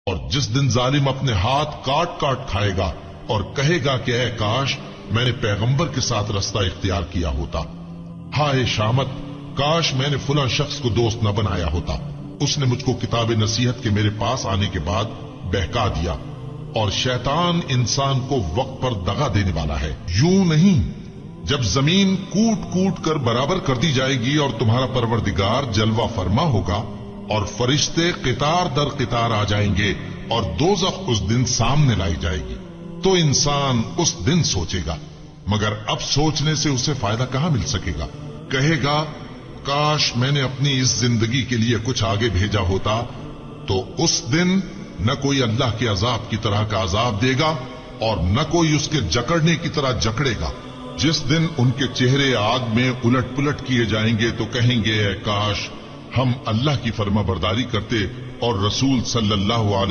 اور جس دن ظالم اپنے ہاتھ کاٹ کاٹ کھائے گا اور کہے گا کہ اے کاش میں نے پیغمبر کے ساتھ رستہ اختیار کیا ہوتا، ہائے شامت کاش میں نے فلاں شخص کو دوست نہ بنایا ہوتا، اس نے مجھ کو کتاب نصیحت کے میرے پاس آنے کے بعد بہکا دیا۔ اور شیطان انسان کو وقت پر دغا دینے والا ہے۔ یوں نہیں، جب زمین کوٹ کوٹ کر برابر کر دی جائے گی اور تمہارا پروردگار جلوہ فرما ہوگا اور فرشتے قطار در قطار آ جائیں گے اور دوزخ اس دن سامنے لائی جائے گی، تو انسان اس دن سوچے گا، مگر اب سوچنے سے اسے فائدہ کہاں مل سکے گا؟ کہے گا کاش میں نے اپنی اس زندگی کے لیے کچھ آگے بھیجا ہوتا، تو اس دن نہ کوئی اللہ کے عذاب کی طرح کا عذاب دے گا اور نہ کوئی اس کے جکڑنے کی طرح جکڑے گا۔ جس دن ان کے چہرے آگ میں الٹ پلٹ کیے جائیں گے تو کہیں گے اے کاش ہم اللہ کی فرما برداری کرتے اور رسول صلی اللہ علیہ